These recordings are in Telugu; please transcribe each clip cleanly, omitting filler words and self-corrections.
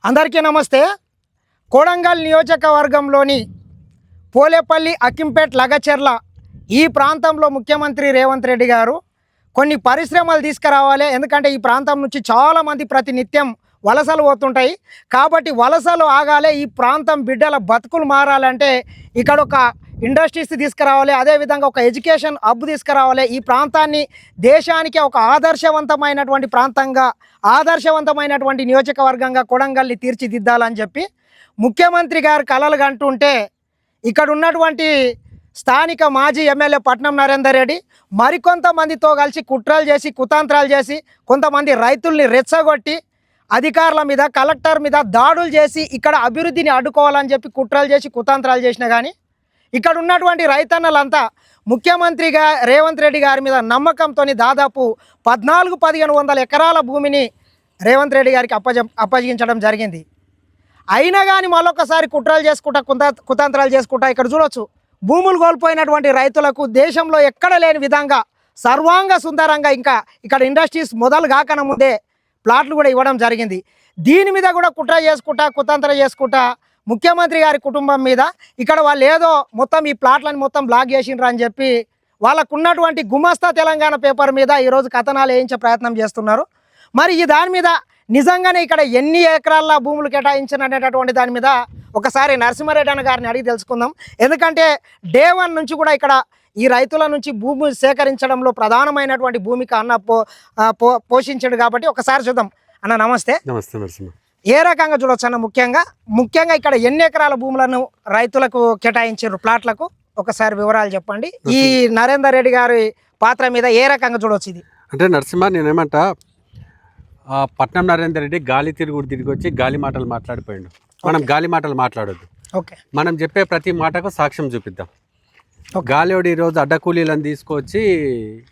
అందరికీ నమస్తే. కోడంగల్ నియోజకవర్గంలోని పోలేపల్లి, అక్కింపేట్, లగచెర్ల ఈ ప్రాంతంలో ముఖ్యమంత్రి రేవంత్ రెడ్డి గారు కొన్ని పరిశ్రమలు తీసుకురావాలి. ఎందుకంటే ఈ ప్రాంతం నుంచి చాలామంది ప్రతినిత్యం వలసలు పోతుంటాయి. కాబట్టి వలసలు ఆగాలి, ఈ ప్రాంతం బిడ్డల బతుకులు మారాలంటే ఇక్కడ ఒక ఇండస్ట్రీస్ తీసుకురావాలి, అదేవిధంగా ఒక ఎడ్యుకేషన్ హబ్ తీసుకురావాలి. ఈ ప్రాంతాన్ని దేశానికి ఒక ఆదర్శవంతమైనటువంటి ప్రాంతంగా, ఆదర్శవంతమైనటువంటి నియోజకవర్గంగా కొడంగల్ని తీర్చిదిద్దాలని చెప్పి ముఖ్యమంత్రి గారు కలలు కంటుంటే ఇక్కడ ఉన్నటువంటి స్థానిక మాజీ ఎమ్మెల్యే పట్నం నరేందర్ రెడ్డి మరికొంతమందితో కలిసి కుట్రలు చేసి, కుతంత్రాలు చేసి, కొంతమంది రైతుల్ని రెచ్చగొట్టి అధికారుల మీద, కలెక్టర్ మీద దాడులు చేసి ఇక్కడ అభివృద్ధిని అడ్డుకోవాలని చెప్పి కుట్రలు చేసి, కుతంత్రాలు చేసినా కానీ ఇక్కడ ఉన్నటువంటి రైతన్నలంతా ముఖ్యమంత్రిగా రేవంత్ రెడ్డి గారి మీద నమ్మకంతో దాదాపు 14-1500 ఎకరాల భూమిని రేవంత్ రెడ్డి గారికి అప్పగించడం జరిగింది. అయినా కానీ మళ్ళొకసారి కుట్రలు చేసుకుంటా, కుతంత్రాలు చేసుకుంటా ఇక్కడ చూడొచ్చు, భూములు కోల్పోయినటువంటి రైతులకు దేశంలో ఎక్కడ లేని విధంగా సర్వాంగ సుందరంగా ఇంకా ఇక్కడ ఇండస్ట్రీస్ మొదలు కాకన ముందే ప్లాట్లు కూడా ఇవ్వడం జరిగింది. దీని మీద కూడా కుట్ర చేసుకుంటా, కుతంత్రం చేసుకుంటా ముఖ్యమంత్రి గారి కుటుంబం మీద ఇక్కడ వాళ్ళు ఏదో మొత్తం ఈ ప్లాట్లను మొత్తం బ్లాక్ చేసిండ్రు అని చెప్పి వాళ్ళకు ఉన్నటువంటి గుమస్తా తెలంగాణ పేపర్ మీద ఈరోజు కథనాలు వేయించే ప్రయత్నం చేస్తున్నారు. మరి ఈ దాని మీద నిజంగానే ఇక్కడ ఎన్ని ఎకరాల భూములు కేటాయించిన అనేటటువంటి దాని మీద ఒకసారి నరసింహారెడ్డి అన్న గారిని అడిగి తెలుసుకుందాం. ఎందుకంటే డే 1 నుంచి కూడా ఇక్కడ ఈ రైతుల నుంచి భూమి సేకరించడంలో ప్రధానమైనటువంటి భూమిక అన్న పోషించాడు. కాబట్టి ఒకసారి చూద్దాం. అన్న నమస్తే. నమస్తే నరసింహ. ఏ రకంగా చూడొచ్చు అన్న, ముఖ్యంగా ఇక్కడ ఎన్ని ఎకరాల భూములను రైతులకు కేటాయించారు ప్లాట్లకు ఒకసారి వివరాలు చెప్పండి. ఈ నరేందర్ రెడ్డి గారి పాత్ర మీద ఏ రకంగా చూడొచ్చు ఇది? అంటే నరసింహ, నేనేమంటా, పట్నం నరేందర్ రెడ్డి గాలి తిరిగి వచ్చి గాలి మాటలు మాట్లాడిపోయాడు. మనం గాలి మాటలు మాట్లాడొద్దు. ఓకే, మనం చెప్పే ప్రతి మాటకు సాక్ష్యం చూపిద్దాం. గాలివాడు ఈరోజు అడ్డకూలీలను తీసుకొచ్చి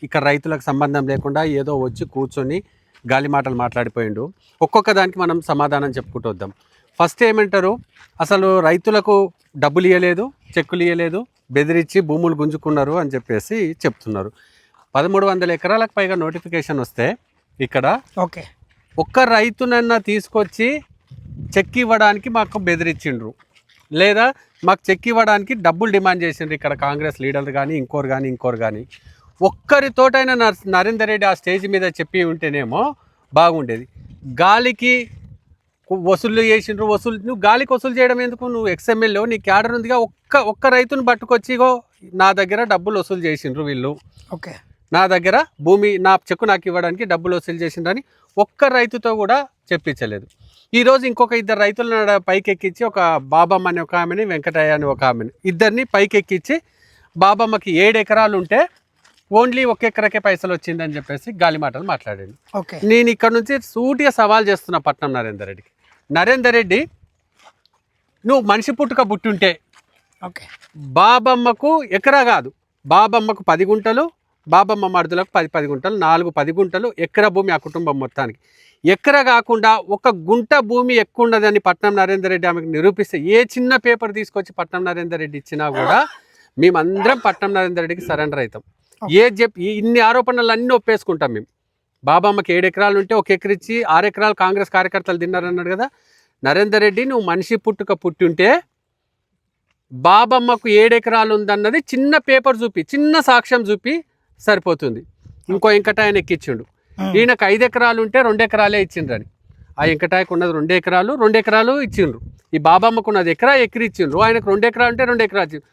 ఇక్కడ రైతులకు సంబంధం లేకుండా ఏదో వచ్చి కూర్చొని గాలి మాటలు మాట్లాడిపోయిండు. ఒక్కొక్క దానికి మనం సమాధానం చెప్పుకుంటూ వద్దాం. ఫస్ట్ ఏమంటారు, అసలు రైతులకు డబ్బులు ఇవ్వలేదు, చెక్కులు ఇవ్వలేదు, బెదిరించి భూములు గుంజుకున్నారు అని చెప్పేసి చెప్తున్నారు. 1300 ఎకరాలకు పైగా నోటిఫికేషన్ వస్తే ఇక్కడ ఓకే ఒక్క రైతునన్నా తీసుకొచ్చి చెక్ ఇవ్వడానికి మాకు బెదిరించిండ్రు, లేదా మాకు చెక్ ఇవ్వడానికి డబ్బులు డిమాండ్ చేసిండ్రు. ఇక్కడ కాంగ్రెస్ లీడర్లు కానీ ఇంకోరు కానీ ఒక్కరితోటైనా నరేందర్ రెడ్డి ఆ స్టేజ్ మీద చెప్పి ఉంటేనేమో బాగుండేది. గాలికి వసూలు చేసిండ్రు. నువ్వు గాలికి వసూలు చేయడం ఎందుకు? నువ్వు ఎక్స్ఎమ్మెల్యే, నీ క్యాడర్ ఉందిగా. ఒక్క రైతును పట్టుకొచ్చిగో నా దగ్గర డబ్బులు వసూలు చేసిండ్రు వీళ్ళు, ఓకే నా దగ్గర భూమి, నా చెక్కు నాకు ఇవ్వడానికి డబ్బులు వసూలు చేసిండ్రని ఒక్క రైతుతో కూడా చెప్పించలేదు. ఈరోజు ఇంకొక 2 రైతులను పైకెక్కించి, ఒక బాబమ్మ అని ఒక ఆమెని, వెంకటయ్య అని ఒక ఆమెని, ఇద్దరిని పైకెక్కించి బాబమ్మకి 7 ఎకరాలు ఉంటే ఓన్లీ 1 ఎకరకే పైసలు వచ్చిందని చెప్పేసి గాలి మాటలు మాట్లాడాడు. నేను ఇక్కడ నుంచి సూటిగా సవాల్ చేస్తున్నా పట్నం నరేందర్ రెడ్డికి. నరేందర్ రెడ్డి, నువ్వు మనిషి పుట్టుక పుట్టుంటే బాబమ్మకు ఎకరా కాదు, బాబమ్మకు 10 గుంటలు, బాబమ్మ మరుదులకు 10 గుంటలు, 10 గుంటలు ఎకరా భూమి ఆ కుటుంబం మొత్తానికి. ఎకరా కాకుండా 1 గుంట భూమి ఎక్కువ ఉండదని పట్నం నరేందర్ రెడ్డి ఆమెకు నిరూపిస్తే, ఏ చిన్న పేపర్ తీసుకొచ్చి పట్నం నరేందర్ రెడ్డి ఇచ్చినా కూడా మేమందరం పట్నం నరేందర్ రెడ్డికి సరెండర్ అవుతాం. ఇన్ని ఆరోపణలు అన్నీ ఒప్పేసుకుంటాం మేము. బాబమ్మకి 7 ఎకరాలు ఉంటే 1 ఎకర ఇచ్చి 6 ఎకరాలు కాంగ్రెస్ కార్యకర్తలు తిన్నారన్నాడు కదా. నరేందర్ రెడ్డి, నువ్వు మనిషి పుట్టుక పుట్టుంటే బాబమ్మకు 7 ఎకరాలు ఉందన్నది చిన్న పేపర్ చూపి, చిన్న సాక్ష్యం చూపి సరిపోతుంది. ఇంకో వెంకటాయన ఎక్కిచ్చిండు, ఈయనకు 5 ఎకరాలు ఉంటే 2 ఎకరాలే ఇచ్చిండ్రని. ఆ వెంకటాయకు ఉన్నది 2 ఎకరాలు, 2 ఎకరాలు ఇచ్చిండ్రు. ఈ బాబమ్మకు ఉన్నది ఎకరా ఇచ్చిండ్రు, ఆయనకు 2 ఎకరాలు ఉంటే 2 ఎకరాలు ఇచ్చిండ్రు.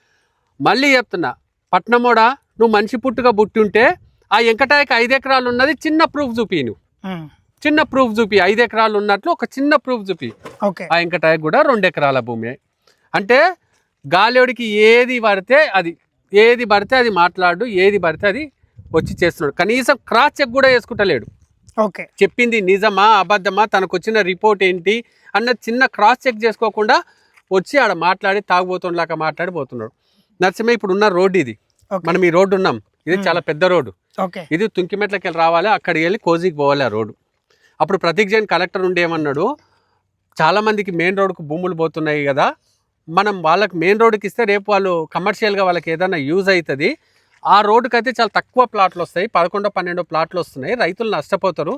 మళ్ళీ చెప్తున్నా, పట్నమోడా, నువ్వు మనిషి పుట్టుక పుట్టుంటే ఆ వెంకటాయకు 5 ఎకరాలు ఉన్నది చిన్న ప్రూఫ్ చూపి, నువ్వు చిన్న ప్రూఫ్ చూపి, 5 ఎకరాలు ఉన్నట్లు ఒక చిన్న ప్రూఫ్ చూపి. ఆ వెంకటాయకు కూడా 2 ఎకరాల భూమి. అంటే గాలివాడికి ఏది పడితే అది మాట్లాడు, ఏది పడితే అది వచ్చి చేస్తున్నాడు. కనీసం క్రాస్ చెక్ కూడా వేసుకుంటలేడు. ఓకే, చెప్పింది నిజమా అబద్ధమా, తనకు వచ్చిన రిపోర్ట్ ఏంటి అన్న చిన్న క్రాస్ చెక్ చేసుకోకుండా వచ్చి ఆడ మాట్లాడి తాగుబోతుండలాగా మాట్లాడిపోతున్నాడు. నరసింహ, ఇప్పుడు ఉన్న రోడ్డు ఇది, మనం ఈ రోడ్డు ఉన్నాం, ఇది చాలా పెద్ద రోడ్డు. ఇది తుంకిమెట్లకి వెళ్ళి రావాలి, అక్కడికి వెళ్ళి కోజికి పోవాలి ఆ రోడ్డు. అప్పుడు ప్రతీక్ జైన్ కలెక్టర్ ఉండి ఏమన్నాడు, చాలామందికి మెయిన్ రోడ్డుకు భూములు పోతున్నాయి కదా, మనం వాళ్ళకి మెయిన్ రోడ్డుకి ఇస్తే రేపు వాళ్ళు కమర్షియల్గా వాళ్ళకి ఏదైనా యూజ్ అవుతుంది, ఆ రోడ్డుకి అయితే చాలా తక్కువ ప్లాట్లు వస్తాయి, 11-12 ప్లాట్లు వస్తున్నాయి, రైతులు నష్టపోతారు.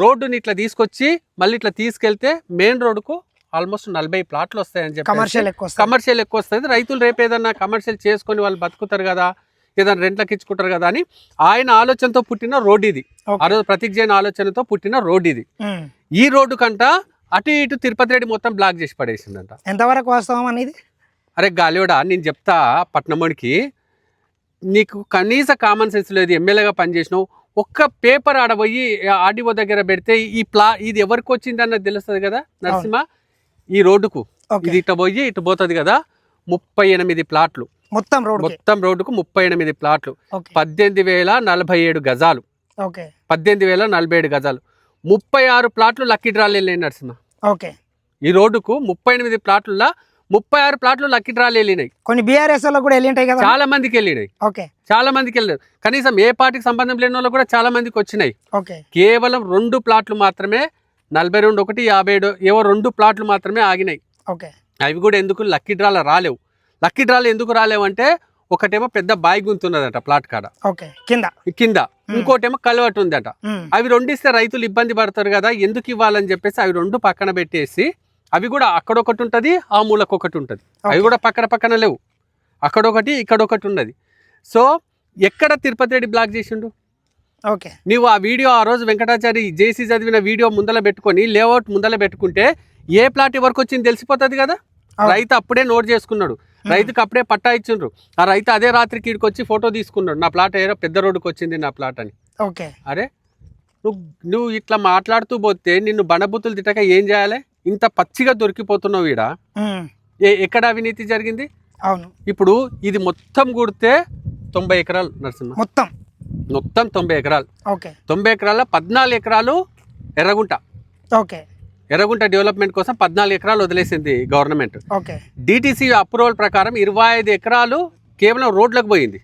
రోడ్డుని ఇట్లా తీసుకొచ్చి మళ్ళీ ఇట్లా తీసుకెళ్తే మెయిన్ రోడ్డుకు ఆల్మోస్ట్ 40 ప్లాట్లు వస్తాయని చెప్పి కమర్షియల్ ఎక్కువ వస్తుంది. కమర్షియల్ ఎక్కువ వస్తుంది. రైతులు రేపు ఏదన్నా కమర్షియల్ చేసుకొని వాళ్ళు బతుకుతారు కదా, ఏదైనా రెంట్లకు ఇచ్చుకుంటారు కదా అని ఆయన ఆలోచనతో పుట్టిన రోడ్ ఇది. ఆ రోజు ప్రతీక్ జైన్ ఆలోచనతో పుట్టిన రోడ్ ఇది. ఈ రోడ్డు కంట అటు ఇటు తిరుపతి రెడ్డి మొత్తం బ్లాక్ చేసి పడేసిందంట. ఎంతవరకు వాస్తవం అనేది? అరే గాలివాడా, నేను చెప్తా పట్నమ్మడికి, నీకు కనీస కామన్ సెన్స్ లేదు. ఎమ్మెల్యేగా పనిచేసినావు, ఒక్క పేపర్ ఆడబోయి ఆర్డీఓ దగ్గర పెడితే ఇది ఎవరికి వచ్చింది అన్నది తెలుస్తుంది కదా నరసింహ. ఈ రోడ్డుకు ఇది ఇటు పోయి ఇటు పోతుంది కదా, 38 ప్లాట్లు మొత్తం రోడ్డుకు 38 ప్లాట్లు, 18,047 గజాలు, 18,047 గజాలు, 36 ప్లాట్లు లక్కీ డ్రాలు వెళ్ళినాయి నరసింహ. ఈ రోడ్డుకు 38 ప్లాట్ల 36 ప్లాట్లు లక్కీ డ్రాలు వెళ్ళినాయి. కొన్ని బీఆర్ఎస్ కూడా వెళ్ళింటాయి కదా, చాలా మందికి వెళ్ళినాయి. చాలా మందికి వెళ్ళారు. కనీసం ఏ పార్టీకి సంబంధం లేని వాళ్ళు కూడా చాలా మందికి వచ్చినాయి. కేవలం 2 ప్లాట్లు మాత్రమే, 42 ఒకటి 57 ఏవో 2 ప్లాట్లు మాత్రమే ఆగినాయి. అవి కూడా ఎందుకు లక్కీ డ్రాలు రాలేవు. లక్కీ డ్రాలు ఎందుకు రాలేవు అంటే, ఒకటేమో పెద్ద బాయి గుంతున్నదట ప్లాట్ కాడ కింద, ఇంకోటేమో కలవటు ఉందట. అవి 2 ఇస్తే రైతులు ఇబ్బంది పడతారు కదా, ఎందుకు ఇవ్వాలని చెప్పేసి అవి 2 పక్కన పెట్టేసి, అవి కూడా అక్కడొకటి ఉంటుంది, ఆ మూలకు ఒకటి ఉంటుంది. అవి కూడా పక్కన లేవు, అక్కడొకటి ఇక్కడొకటి ఉన్నది. సో ఎక్కడ తిరుపతి రెడ్డి బ్లాక్ చేసిండు? నీవు ఆ వీడియో ఆ రోజు వెంకటాచారి జేసీ చదివిన వీడియో ముందల పెట్టుకొని, లేఅవుట్ ముందల పెట్టుకుంటే ఏ ప్లాట్ ఎవరికి వచ్చింది తెలిసిపోతుంది కదా. రైతు అప్పుడే నోట్ చేసుకున్నాడు, రైతుకి అప్పుడే పట్టా ఇచ్చిండ్రు. ఆ రైతు అదే రాత్రికి ఇక్కడికి వచ్చి ఫోటో తీసుకున్నాడు, నా ప్లాట్ ఏదో పెద్ద రోడ్డుకి వచ్చింది నా ప్లాట్ అని. అరే నువ్వు ఇట్లా మాట్లాడుతూ పోతే నిన్ను బండబుతులు తిట్టక ఏం చేయాలి? ఇంత పచ్చిగా దొరికిపోతున్నావు ఈడ. ఎక్కడ అవినీతి జరిగింది? ఇప్పుడు ఇది మొత్తం కూడితే 90 ఎకరాలు నరసింహ, మొత్తం 90 ఎకరాలు. 90 ఎకరాల 14 ఎకరాలు ఎర్రగుంట డెవలప్మెంట్ కోసం 14 ఎకరాలు వదిలేసింది గవర్నమెంట్. డిటిసి అప్రూవల్ ప్రకారం 25 ఎకరాలు కేవలం రోడ్లకు పోయింది.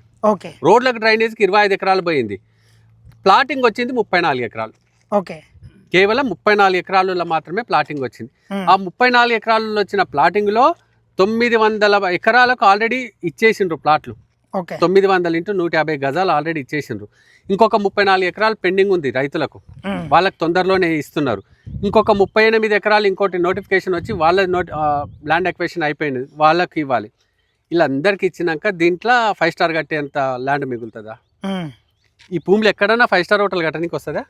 రోడ్లకు డ్రైనేజ్కి 25 ఎకరాలు పోయింది. ప్లాటింగ్ వచ్చింది 34 ఎకరాలు. కేవలం 34 ఎకరాలలో మాత్రమే ప్లాటింగ్ వచ్చింది. ఆ 34 ఎకరాలలో వచ్చిన ప్లాటింగ్ లో 900 ఎకరాలకు ఆల్రెడీ ఇచ్చేసిండ్రు ప్లాట్లు. 900 × 150 గజాలు ఆల్రెడీ ఇచ్చేసిండ్రు. ఇంకొక 34 ఎకరాలు పెండింగ్ ఉంది రైతులకు, వాళ్ళకి తొందరలోనే ఇస్తున్నారు. ఇంకొక 38 ఎకరాలు ఇంకోటి నోటిఫికేషన్ వచ్చి వాళ్ళ ల్యాండ్ అక్విజిషన్ అయిపోయింది, వాళ్ళకి ఇవ్వాలి. వీళ్ళందరికి ఇచ్చినాక దీంట్లో 5 స్టార్ కట్టేంత ల్యాండ్ మిగులుతుందా? ఈ భూమిలో ఎక్కడన్నా 5 స్టార్ హోటల్ కట్టడానికి వస్తుందా?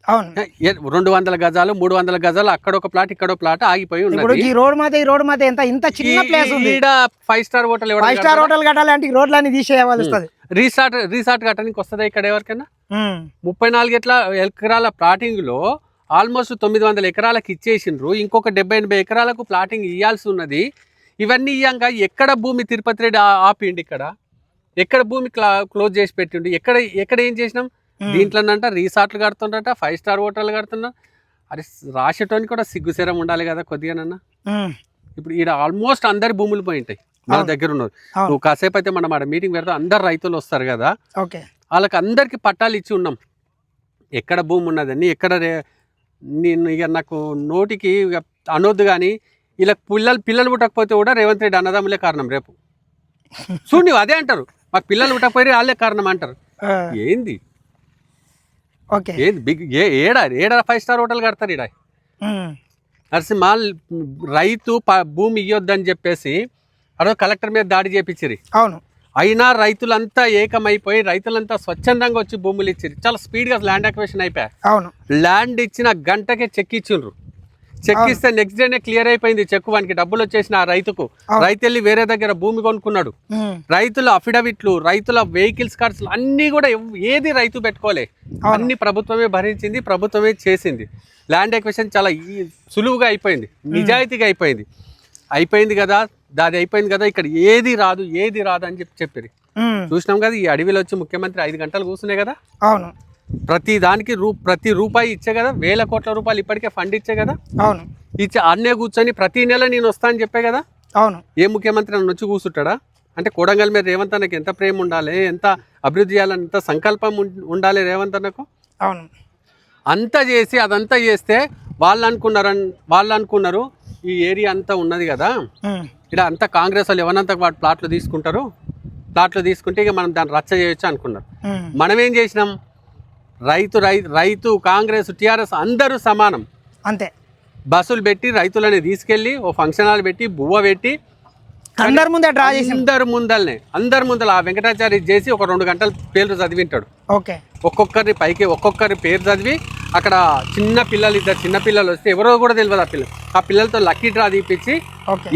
200 గజాలు 300 గజాలు అక్కడొక ప్లాట్ ఇక్కడో ప్లాట్ ఆగిపోయి ఉన్నది. ఈ రోడ్ మీద ఇంత చిన్న ప్లేస్ ఉంది. 5 స్టార్ హోటల్ కట్టాలంటే ఈ రోడ్లన్నీ తీసేయాల్సి వస్తుంది. రీసార్ట్ కట్టడానికి వస్తుందా ఇక్కడ ఎవరికైనా? 34 ఎకరాల ప్లాటింగ్ లో ఆల్మోస్ట్ 900 ఎకరాలకు ఇచ్చేసిండ్రు. ఇంకొక 70-80 ఎకరాలకు ప్లాటింగ్ ఇవ్వాల్సి ఉన్నది. ఇవన్నీ ఇయ్యంగా ఎక్కడ భూమి తిరుపతి రెడ్డి ఆపిండి? ఎక్కడ భూమి క్లోజ్ చేసి పెట్టిండు? ఎక్కడ ఏం చేసినాం? దీంట్లోనంట రీసార్ట్లు కడుతుండట, 5 స్టార్ హోటల్ కడుతున్నా. అరే రాసేటోని కూడా సిగ్గుసేరం ఉండాలి కదా కొద్దిగానన్నా. ఇప్పుడు ఈడ ఆల్మోస్ట్ అందరి భూములు పోయి ఉంటాయి మన దగ్గర ఉన్నారు. నువ్వు కాసేపు అయితే మనం ఆడ మీటింగ్ పెడతాం, అందరు రైతులు వస్తారు కదా, వాళ్ళకి అందరికి పట్టాలు ఇచ్చి ఉన్నాం. ఎక్కడ భూమి ఉన్నదని ఎక్కడ నేను ఇక నాకు నోటికి అనొద్దు కానీ, ఇలా పిల్లలు పుట్టకపోతే కూడా రేవంత్ రెడ్డి అన్నదమ్ములే కారణం రేపు. చూడు నువ్వు అదే అంటారు, మాకు పిల్లలు పుట్టకపోయి వాళ్ళే కారణం అంటారు. ఏంది ఏడా 5 స్టార్ హోటల్ కడతారు ఈడ? నరసింహ రైతు భూమి ఇయ్యొద్దని చెప్పేసి అదో కలెక్టర్ మీద దాడి చేపించిరి. అయినా రైతులంతా ఏకమైపోయి రైతులంతా స్వచ్ఛందంగా వచ్చి భూములు ఇచ్చిరు. చాలా స్పీడ్గా ల్యాండ్ అక్విజిషన్ అయిపోయాయి. ల్యాండ్ ఇచ్చిన గంటకే చెక్ ఇచ్చిండ్రు. చెక్ ఇస్తే నెక్స్ట్ డేనే క్లియర్ అయిపోయింది చెక్. వానికి డబ్బులు వచ్చేసిన ఆ రైతుకు. రైతు వెళ్ళి వేరే దగ్గర భూమి కొనుక్కున్నాడు. రైతుల అఫిడవిట్లు, రైతుల వెహికల్స్ కార్డ్స్ అన్నీ కూడా ఏది రైతు పెట్టుకోలే, అన్ని ప్రభుత్వమే భరించింది, ప్రభుత్వమే చేసింది. ల్యాండ్ అక్విజిషన్ చాలా సులువుగా అయిపోయింది, నిజాయితీగా అయిపోయింది కదా. దాది అయిపోయింది కదా, ఇక్కడ ఏది రాదు అని చెప్పారు. చూసినాం కదా, ఈ అడవిలో వచ్చి ముఖ్యమంత్రి 5 గంటలు కూర్చునే కదా. ప్రతి దానికి ప్రతి రూపాయి ఇచ్చే కదా, 1000 కోట్ల రూపాయలు ఇప్పటికే ఫండ్ ఇచ్చే కదా. ఇచ్చే అన్నే కూర్చొని ప్రతి నెల నేను వస్తా అని చెప్పే కదా. ఏ ముఖ్యమంత్రి నన్ను వచ్చి కూర్చుంటాడా? అంటే కొడంగల్ మీద రేవంత్ అన్నకి ఎంత ప్రేమ ఉండాలి, ఎంత అభివృద్ధి చేయాలని ఎంత సంకల్పం ఉండాలి రేవంత్ అన్నకు. అంతా చేసి అదంతా చేస్తే వాళ్ళు అనుకున్నారు ఈ ఏరియా అంతా ఉన్నది కదా, ఇక్కడ అంతా కాంగ్రెస్ వాళ్ళు ఎవరంతా వాటి ప్లాట్లు తీసుకుంటారు, ప్లాట్లు తీసుకుంటే ఇక మనం దాన్ని రచ్చ చేయొచ్చు అనుకున్నారు. మనం ఏం చేసినాం? రైతు కాంగ్రెస్ టీఆర్ఎస్ అందరూ సమానం. అంతే బస్సులు పెట్టి రైతులని తీసుకెళ్ళి ఓ ఫంక్షన్ హాల్ పెట్టి బువ్వ పెట్టి అందరి ముందే డ్రా చేసి అందరి ముందల ఆ వెంకటాచారి చేసి ఒక 2 గంటల పేర్లు చదివింటాడు. ఓకే, ఒక్కొక్కరి పేరు చదివి అక్కడ ఇద్దరు చిన్న పిల్లలు వస్తే ఎవరో కూడా తెలియదు ఆ పిల్లలతో లక్కీ డ్రా తీపిచ్చి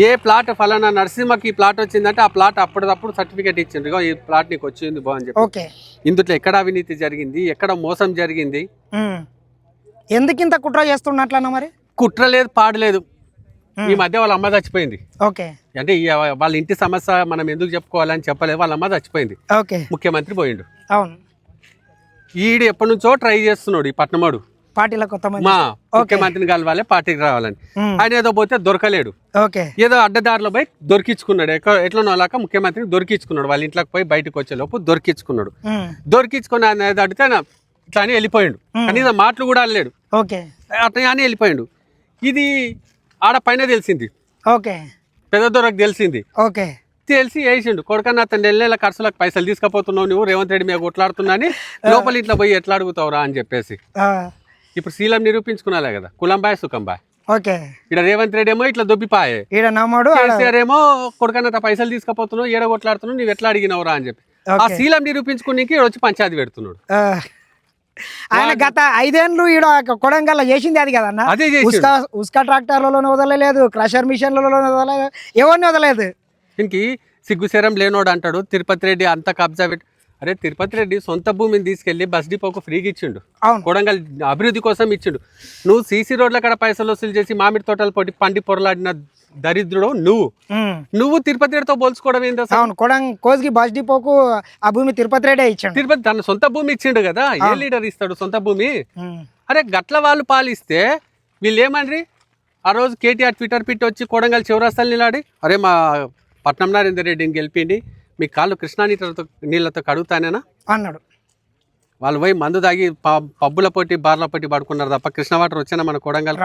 ఏ ప్లాట్ ఫలానా నరసింహకి ఈ ప్లాట్ వచ్చిందంటే ఆ ప్లాట్ అప్పటిదప్పుడు సర్టిఫికేట్ ఇచ్చిండ్రు, ఈ ప్లాట్ నీకు వచ్చింది బాగుని చెప్పి. ఇందులో ఎక్కడ అవినీతి జరిగింది, ఎక్కడ మోసం జరిగింది, ఎందుకు ఇంత కుట్ర చేస్తున్నట్లన్నా మరి? కుట్ర లేదు, పాడలేదు. ఈ మధ్య వాళ్ళ అమ్మ చచ్చిపోయింది. ఓకే, అంటే వాళ్ళ ఇంటి సమస్య మనం ఎందుకు చెప్పుకోవాలని చెప్పలేదు, వాళ్ళ అమ్మ చచ్చిపోయింది. ఓకే, ముఖ్యమంత్రి పోయిండు. అవును, ఈడు ఎప్పటి నుంచో ట్రై చేస్తున్నాడు ఈ పట్నమాడు పార్టీలో కొత్త మా ముఖ్యమంత్రిని కలవాలి, పార్టీకి రావాలని. ఆయన ఏదో పోతే దొరకలేడు, ఏదో అడ్డదారిలో పోయి దొరికించుకున్నాడు. ఎట్లా నోలాక ముఖ్యమంత్రిని దొరికించుకున్నాడు. వాళ్ళ ఇంట్లోకి పోయి బయటకు వచ్చే లోపు దొరికించుకుని ఆయన అడిగితే ఇట్లా అని వెళ్ళిపోయాడు. కనీసం మాటలు కూడా అనలేడు, అట్లా అని వెళ్ళిపోయాడు. ఇది ఆడ పైన తెలిసింది, పెద్ద దొరకు తెలిసింది. తెలిసి వేసిండు, కొడుకన్నా అతను నెల ఖర్చులకు పైసలు తీసుకుపోతున్నావు నువ్వు, రేవంత్ రెడ్డి మీద కొట్లాడుతున్నా అని లోపల ఇంట్లో పోయి ఎట్లా అడుగుతావురా అని చెప్పేసి. ఇప్పుడు శీలం నిరూపించుకున్నాలే కదా, కులంబాయ్ సుఖంబాయ్. ఇక్కడ రేవంత్ రెడ్డి ఏమో ఇట్లా దొబ్బిపాయే, కేసీఆర్ ఏమో కొడుకన్నా పైసలు తీసుకుపోతున్నావు, ఏడ కొట్లాడుతున్నావు, నువ్వు ఎట్లా అడిగినవురా అని చెప్పి ఆ శీలం నిరూపించుకునికి వచ్చి పంచాయతీ పెడుతున్నాడు. ఆయన గత 5 ఏళ్ళు ఈడ కొడంగల్ చేసింది అది కదన్న. అదే ఉస్కా ట్రాక్టర్లలో వదలలేదు, క్రషర్ మిషన్లలో వదలలేదు, ఎవరిని వదలలేదు. దీనికి సిగ్గుశరం లేనోడు అంటాడు తిరుపతి రెడ్డి అంత కబ్జా పెట్టి. అరే తిరుపతి రెడ్డి సొంత భూమిని తీసుకెళ్లి బస్ డిపోకు ఫ్రీగా ఇచ్చిండు, కొడంగల్ అభివృద్ధి కోసం ఇచ్చిండు. నువ్వు సీసీ రోడ్ల కాడ పైసలు వసూలు చేసి మామిడి తోటలు పొట్టి పండి పొరలాడిన దరిద్రుడు నువ్వు తిరుపతి రెడ్డితో పోల్చుకోవడం ఏంటి? కోస్గి బస్ డిపోకు ఆ భూమి తిరుపతి రెడ్డి ఇచ్చాడు. తిరుపతి తన సొంత భూమి ఇచ్చిండు కదా, ఏ లీడర్ ఇస్తాడు సొంత భూమి? అరే గట్ల వాళ్ళు పాలిస్తే వీళ్ళు ఏమని ఆ రోజు కేటీఆర్ ట్విట్టర్ పిట్టి వచ్చి కొడంగల్ చివరస్తాలు నిలాడి, అరే మా పట్నం నరేందర్ రెడ్డిని గెలిపిండి, మీ కాళ్ళు కృష్ణా నీళ్ళతో కడుగుతానేనా అన్నాడు. వాళ్ళు పోయి మందు తాగి పబ్బుల పోటీ బార్ల పోటీ పడుకున్నారు తప్ప కృష్ణ వాటర్ వచ్చినా మన కొడంగల్.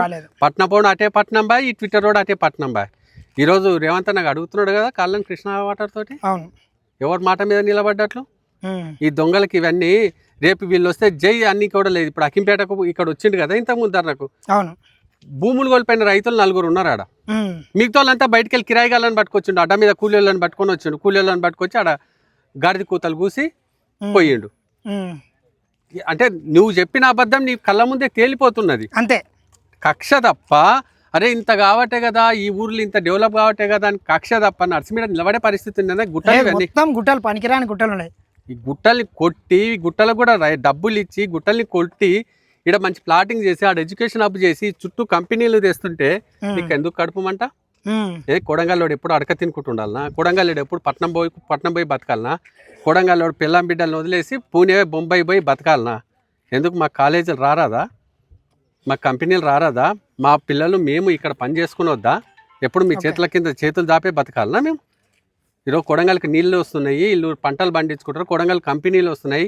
పట్నం పోడు అటే పట్నం బాయ్, ఈ ట్విట్టర్ రోడ్ అటే పట్నం బాయ్. ఈరోజు రేవంత్ అన్నకు అడుగుతున్నాడు కదా కాళ్ళని కృష్ణా వాటర్ తోటి. ఎవరి మాట మీద నిలబడ్డట్లు ఈ దొంగలకి ఇవన్నీ. రేపు వీళ్ళు వస్తే జై అన్ని కూడా లేదు. ఇప్పుడు అకింపేటకు ఇక్కడ వచ్చిండు కదా ఇంతకు ముందు నాకు భూములు కోల్పోయిన రైతులు 4 ఉన్నారు ఆడ. మిగతా వాళ్ళంతా బయటకు వెళ్ళి కిరాయిగాళ్ళని పట్టుకొచ్చిండు, అడ్డ మీద కూలీలను పట్టుకొని వచ్చిండు. కూలీలను పట్టుకొచ్చి ఆడ గాడిద కూతలు కూసి పోయిండు. అంటే నువ్వు చెప్పిన అబద్ధం నీ కళ్ళ ముందే తేలిపోతున్నది అంతే, కక్ష తప్ప. అరే ఇంత కావటే కదా ఈ ఊర్లో ఇంత డెవలప్ కావటే కదా అని కక్ష తప్ప నర్సి మీద నిలబడే పరిస్థితి ఉంది. గుట్టలు పనికిరాని గుట్టలు ఉన్నాయి. ఈ గుట్టల్ని కొట్టి గుట్టలకు కూడా డబ్బులు ఇచ్చి గుట్టల్ని కొట్టి ఇక్కడ మంచి ప్లాటింగ్ చేసి ఆడ ఎడ్యుకేషన్ అప్ చేసి చుట్టూ కంపెనీలు తెస్తుంటే నీకు ఎందుకు కడుపుమంట? కొడంగల్లోడు ఎప్పుడు అడక తినుకుంటుండాలనా? కొడంగల్లోడు ఎప్పుడు పట్నం పోయి బతకాలనా? కొడంగల్లోడు పిల్లం బిడ్డలను వదిలేసి పూణే బొంబాయి పోయి బతకాలనా? ఎందుకు మా కాలేజీలు రారాదా? మా కంపెనీలు రారాదా? మా పిల్లలు మేము ఇక్కడ పని చేసుకుని వద్దా? ఎప్పుడు మీ చేతుల కింద చేతులు దాపే బతకాలనా మేము? ఈరోజు కొడంగల్కి నీళ్ళు వస్తున్నాయి, వీళ్ళు పంటలు పండించుకుంటారు, కొడంగల్ కంపెనీలు వస్తున్నాయి.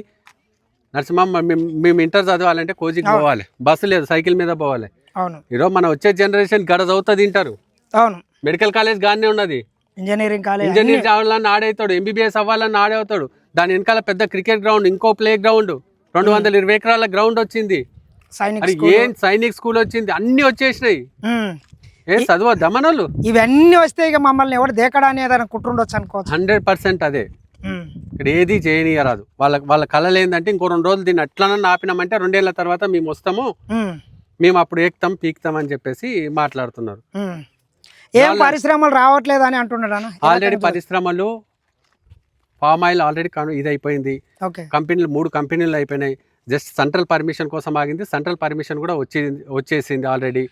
నరసింహ మేము ఇంటర్ చదవాలంటే కోచింగ్ పోవాలి, బస్సు లేదు, సైకిల్ మీద పోవాలి. ఈరోజు మన వచ్చే జనరేషన్ గడ చదువుతా తింటారు. మెడికల్ కాలేజ్ గానే ఉన్నది, ఇంజనీరింగ్ చదవాలని ఆడవుతాడు, ఎంబీబీఎస్ అవ్వాలని ఆడవుతాడు. దాని వెనకాల పెద్ద క్రికెట్ గ్రౌండ్, ఇంకో ప్లే గ్రౌండ్, 220 ఎకరాల గ్రౌండ్ వచ్చింది. ఏం సైనిక్ స్కూల్ వచ్చింది, అన్ని వచ్చేసినాయి. ఏ చదువద్దా మనోళ్ళు? ఇవన్నీ వస్తే ఇక మమ్మల్ని ఎవరు దేకడాని ఏదైనా కుట్రుండొచ్చు అనుకోవచ్చు. 100% అదే. ఇక్కడ ఏది చేయనీయరాదు. వాళ్ళ కళలు ఏంటంటే ఇంకో 2 రోజులు దీన్ని అట్లనన్నా ఆపినామంటే 2 ఏళ్ల తర్వాత మేము వస్తాము, మేము అప్పుడు ఎక్కుతాం పీకుతాం అని చెప్పేసి మాట్లాడుతున్నారు. ఏం పరిశ్రమలు రావట్లేదు అని అంటున్నాడు. ఆల్రెడీ పరిశ్రమలు పామ్ ఆయిల్ ఆల్రెడీ ఇది అయిపోయింది. కంపెనీలు 3 కంపెనీలు అయిపోయినాయి. జస్ట్ సెంట్రల్ పర్మిషన్ కోసం ఆగింది, సెంట్రల్ పర్మిషన్ కూడా వచ్చేసింది ఆల్రెడీ.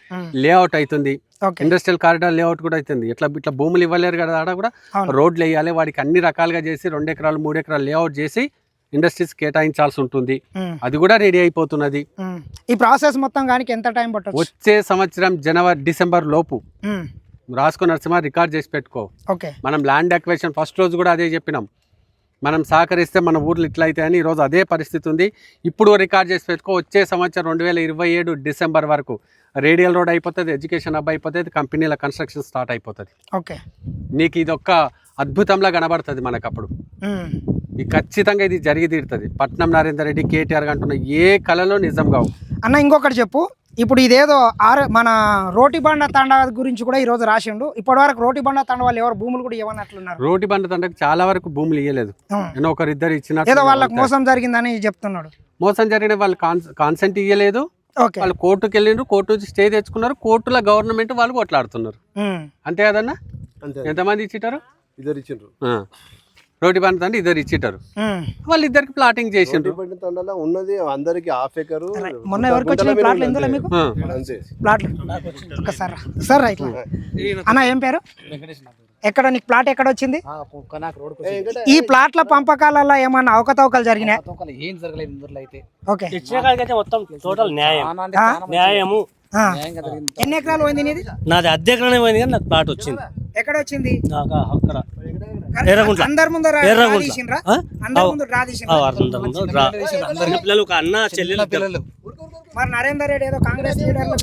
లేఅవుట్ అవుతుంది, ఇండస్ట్రియల్ కారిడార్ లేఅవుట్ కూడా అవుతుంది. ఇట్లా భూములు ఇవ్వలేరు కదా, ఆడ కూడా రోడ్లు వేయాలి, వాడికి అన్ని రకాలుగా చేసి 2 ఎకరాలు 3 ఎకరాలు లేఅవుట్ చేసి ఇండస్ట్రీస్ కేటాయించాల్సి ఉంటుంది. అది కూడా రెడీ అయిపోతున్నది. ఈ ప్రాసెస్ మొత్తం కానీ ఎంత టైం పట్టదు? వచ్చే సంవత్సరం December లోపు రాసుకో నరసింహ, రికార్డ్ చేసి పెట్టుకో. మనం ల్యాండ్ అక్విజిషన్ ఫస్ట్ రోజు కూడా అదే చెప్పినాం, మనం సహకరిస్తే మన ఊర్లు ఇట్లా అయితే అని. ఈరోజు అదే పరిస్థితి ఉంది. ఇప్పుడు రికార్డ్ చేసి పెట్టుకో. వచ్చే సంవత్సరం 2027 December వరకు రేడియల్ రోడ్ అయిపోతుంది, ఎడ్యుకేషన్ హబ్ అయిపోతుంది, కంపెనీల కన్స్ట్రక్షన్ స్టార్ట్ అయిపోతుంది. నీకు ఇది ఒక్క అద్భుతంలా కనబడుతుంది మనకు. అప్పుడు ఖచ్చితంగా ఇది జరిగి తీరుతుంది. పట్నం నరేందర్ రెడ్డి, కేటీఆర్ అంటున్న ఏ కళలో నిజం కావు అన్న. ఇంకొకటి చెప్పు, ఇప్పుడు ఇదేదో మన రోటి బండ తండ గురించి కూడా ఈరోజు రాసిండు. ఇప్పటివరకు రోటి బండ తండ వాళ్ళు ఎవరు భూములు కూడా ఇవ్వనట్లున్నారు. రోటి బండ తండకు చాలా వరకు భూములు ఇవ్వలేదు, ఒకరిద్దరు ఇచ్చిన ఏదో వాళ్ళకి మోసం జరిగిందని చెప్తున్నాడు. మోసం జరిగిన వాళ్ళు కాన్సెంట్ ఇవ్వలేదు, వాళ్ళు కోర్టుకు వెళ్ళిండ్రు, కోర్టు నుంచి స్టే తెచ్చుకున్నారు, కోర్టులో గవర్నమెంట్ వాళ్ళు కొట్లాడుతున్నారు. అంతే కదన్నా? ఎంతమంది ఇచ్చిటారు? ఇద్దరు ఇచ్చిండ్రు. రోటి బండ తండ ఇద్దరు ఇచ్చిటారు, వాళ్ళు ఇద్దరికి ప్లాటింగ్ చేసిండ్రు. ఉన్నది అందరికి హాఫ్ ఎకర్. మొన్న ఎవరికి వచ్చిన ప్లాట్లు ఎందులో మీకు ప్లాట్లు ఒకసారి సార్ రైట్ అన్న ఏం పేరు? ఎక్కడ నీకు ప్లాట్ ఎక్కడ వచ్చింది? ఈ ప్లాట్ల పంపకాలలో ఏమన్నా అవకతవకలు జరిగినాయి? ఏం జరగలేదు అయితే. ఓకే, మొత్తం టోటల్ న్యాయము. ఎన్ని ఎకరాలు పోయింది నీది? నాది అద్దె ఎకరానే పోయింది కానీ నాకు ప్లాట్ వచ్చింది. ఎక్కడ వచ్చింది? అక్కడ అందరి ముందు పిల్లలు ఒక అన్న చెల్లెలు పిల్లలు. మరి నరేందర్ రెడ్డి ఏదో కాంగ్రెస్ లీడర్లు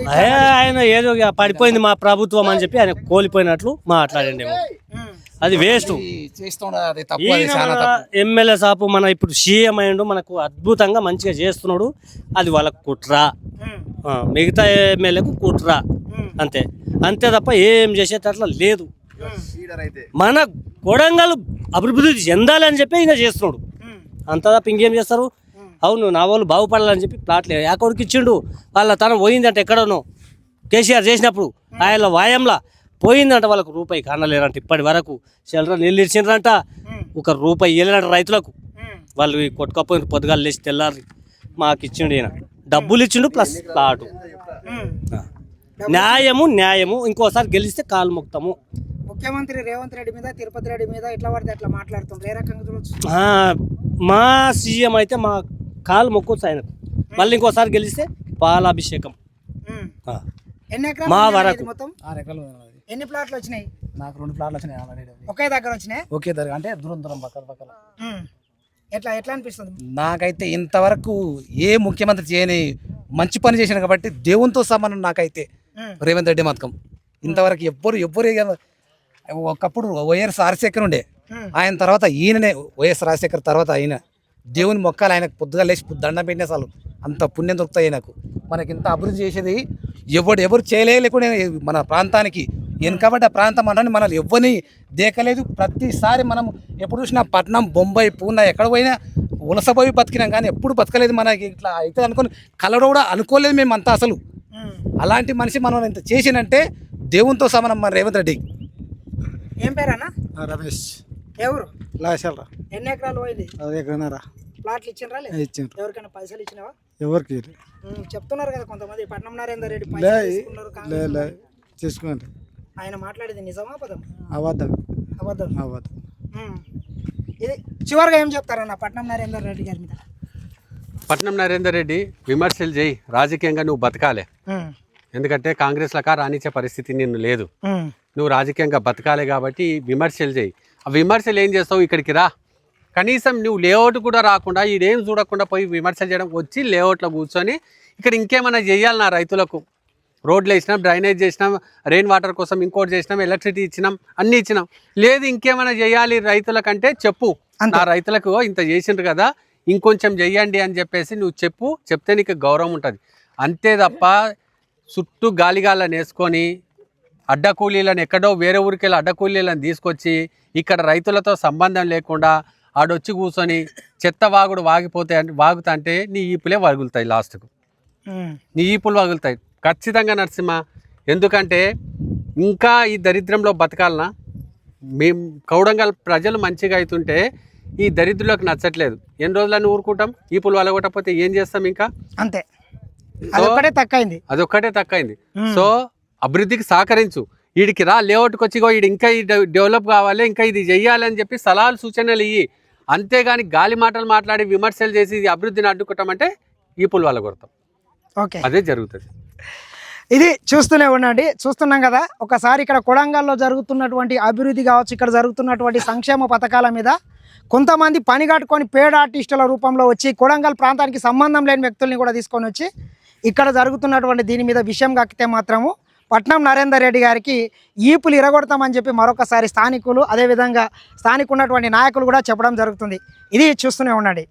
ఆయన ఏదో పడిపోయింది మా ప్రభుత్వం అని చెప్పి ఆయన కోల్పోయినట్లు మాట్లాడండి. అది వేస్ట్. ఎమ్మెల్యే సాపు మన ఇప్పుడు సీఎం అయ్యిండు, మనకు అద్భుతంగా మంచిగా చేస్తున్నాడు. అది వాళ్ళకు కుట్రా, మిగతా ఎమ్మెల్యేకు కుట్రా, అంతే అంతే తప్ప ఏం చేసేటట్లా లేదు. మన కొడంగల్ అభివృద్ధి చెందాలి అని చెప్పి ఈయన చేస్తున్నాడు, అంతా తప్ప ఇంకేం చేస్తారు? అవును, నా వాళ్ళు బాగుపడాలని చెప్పి ప్లాట్లు యాకోడికి ఇచ్చిండు. వాళ్ళ తనం పోయిందంట ఎక్కడనో, కేసీఆర్ చేసినప్పుడు ఆయన వాయంలా పోయిందంట. వాళ్ళకు రూపాయి కానలేరంట ఇప్పటి వరకు. చిల్లర నీళ్ళు ఇచ్చిండ్రంట, ఒక రూపాయి ఇవ్వలేరంట రైతులకు. వాళ్ళు కొట్టుకపోయిన పొద్దుగాలు లేచి తెల్లారి మాకు ఇచ్చిండు ఈయన, డబ్బులు ఇచ్చిండు ప్లస్ ప్లాటు. న్యాయము. ఇంకోసారి గెలిస్తే కాలు మొక్తాము. ముఖ్యమంత్రి రేవంత్ రెడ్డి మీద, తిరుపతి రెడ్డి మీద ఎట్లా పడితే అట్లా మాట్లాడుతుంటారు, ఏ రకంగా చూడొచ్చు? మా సీఎం అయితే మా కాలు మొక్కొచ్చు ఆయనకు. మళ్ళీ ఇంకోసారి గెలిస్తే పాలాభిషేకం. ఎన్ని ఎకరాలు మా వరకు మొత్తం? 6 ఎకరాలు. ఎన్ని ప్లాట్లు వచ్చినాయి? నాకు 2 ప్లాట్లు వచ్చినాయి ఆల్రెడీ. ఒకే దగ్గర వచ్చినాయి? ఒకే దగ్గర అంటే దూరం పక్కల. ఎట్లా అనిపిస్తుంది? నాకైతే ఇంతవరకు ఏ ముఖ్యమంత్రి చేయని మంచి పని చేసిన కాబట్టి దేవునితో సమానం నాకైతే రేవంత్ రెడ్డి మతకం. ఇంతవరకు ఎవ్వరు ఒకప్పుడు వైఎస్ రాజశేఖర్ ఉండే, ఆయన తర్వాత ఈయననే, వైఎస్ రాజశేఖర్ తర్వాత ఆయన. దేవుని మొక్కలు ఆయనకు పొద్దుగా లేచి దండం పెట్టిన చాలు, అంత పుణ్యం దొరుకుతాయి ఆయనకు. మనకి ఇంత అభివృద్ధి చేసేది ఎవరు చేయలేకుండా మన ప్రాంతానికి వెనుకబడ్డ ప్రాంతం అంటే మనల్ని ఎవరిని దేకలేదు. ప్రతిసారి మనం ఎప్పుడు చూసినా పట్నం, బొంబాయి, పూనా ఎక్కడ పోయినా ఉలసపోయి బతికినాం, కానీ ఎప్పుడు బతకలేదు. మనకి ఇట్లా అయితే అనుకుని కలవడం కూడా అనుకోలేదు మేము అంతా అసలు. అలాంటి మనిషి మనం ఇంత చేసినంటే దేవునితో సమానం మన రేవంత్ రెడ్డి. ఏం పేరన్నా? రమేష్. ఎవరు? లాశాలరా. ఎన్ని ఎకరాలు పోయింది? 10 ఎకరాలరా. ప్లాట్లు ఇచ్చిండ్రా? ఇచ్చిండ్రు. ఎవరికైనా పైసలు ఇచ్చినావా? ఎవరికి చెప్తున్నారు కదా కొంతమంది, పట్నం నరేందర్ రెడ్డి తీసుకోండి. ఆయన మాట్లాడేది నిజమా అబద్ధం? అబద్ధం. ఇది చివరిగా ఏం చెప్తారన్న పట్నం నరేందర్ రెడ్డి గారి మీద? పట్నం నరేందర్ రెడ్డి విమర్శలు చేయి, రాజకీయంగా నువ్వు బతకాలే. ఎందుకంటే కాంగ్రెస్ లకా రానిచ్చే పరిస్థితి నిన్ను లేదు, నువ్వు రాజకీయంగా బతకాలి కాబట్టి విమర్శలు చేయి. ఆ విమర్శలు ఏం చేస్తావు? ఇక్కడికి రా, కనీసం నువ్వు లేఅవుట్ కూడా రాకుండా ఈడేం చూడకుండా పోయి విమర్శలు చేయడం, వచ్చి లేఅవుట్లో కూర్చొని ఇక్కడ ఇంకేమైనా చేయాలి నా రైతులకు. రోడ్లు వేసినాం, డ్రైనేజ్ చేసినాం, రెయిన్ వాటర్ కోసం ఇంకోటి చేసినాం, ఎలక్ట్రిసిటీ ఇచ్చినాం, అన్నీ ఇచ్చినాం. లేదు ఇంకేమైనా చేయాలి రైతులకంటే చెప్పు, నా రైతులకు ఇంత చేసిండ్రు కదా ఇంకొంచెం చెయ్యండి అని చెప్పేసి నువ్వు చెప్తే నీకు గౌరవం ఉంటుంది. అంతే తప్ప చుట్టూ గాలిగాళ్ళని వేసుకొని అడ్డకూలీలను ఎక్కడో వేరే ఊరికి వెళ్ళి అడ్డకూలీలను తీసుకొచ్చి ఇక్కడ రైతులతో సంబంధం లేకుండా ఆడొచ్చి కూర్చొని చెత్త వాగుడు వాగుతా అంటే నీ ఈపులే వగులుతాయి, లాస్ట్కు నీ ఈపులు వగులుతాయి ఖచ్చితంగా నరసింహ. ఎందుకంటే ఇంకా ఈ దరిద్రంలో బతకాలనా? మేము కౌడంగల్ ప్రజలు మంచిగా అవుతుంటే ఈ దరిద్రులకు నచ్చట్లేదు. ఎన్ని రోజులని ఊరుకుంటాం? ఈపులు వలగొట్టకపోతే ఏం చేస్తాం? ఇంకా అంతే, అదొక్కటే తక్కైంది. సో అభివృద్ధికి సహకరించు, వీడికి రా, లేఅవుట్కి వచ్చి వీడు ఇంకా డెవలప్ కావాలి, ఇంకా ఇది చెయ్యాలి అని చెప్పి సలహాలు సూచనలు ఇయ్యి. అంతేగాని గాలి మాటలు మాట్లాడి విమర్శలు చేసి అభివృద్ధిని అడ్డుకుంటామంటే ఈపులు వలగొడతాం. ఓకే, అదే జరుగుతుంది. ఇది చూస్తూనే ఉండండి. చూస్తున్నాం కదా, ఒకసారి ఇక్కడ కొడంగల్లో జరుగుతున్నటువంటి అభివృద్ధి కావచ్చు, ఇక్కడ జరుగుతున్నటువంటి సంక్షేమ పథకాల మీద కొంతమంది పని కట్టుకొని పేడ్ ఆర్టిస్టుల రూపంలో వచ్చి కొడంగల్ ప్రాంతానికి సంబంధం లేని వ్యక్తుల్ని కూడా తీసుకొని వచ్చి ఇక్కడ జరుగుతున్నటువంటి దీని మీద విషయం కక్కితే మాత్రము పట్నం నరేందర్ రెడ్డి గారికి ఈపులు ఇరగొడతామని చెప్పి మరొకసారి స్థానికులు, అదేవిధంగా స్థానిక ఉన్నటువంటి నాయకులు కూడా చెప్పడం జరుగుతుంది. ఇది చూస్తూనే ఉండండి.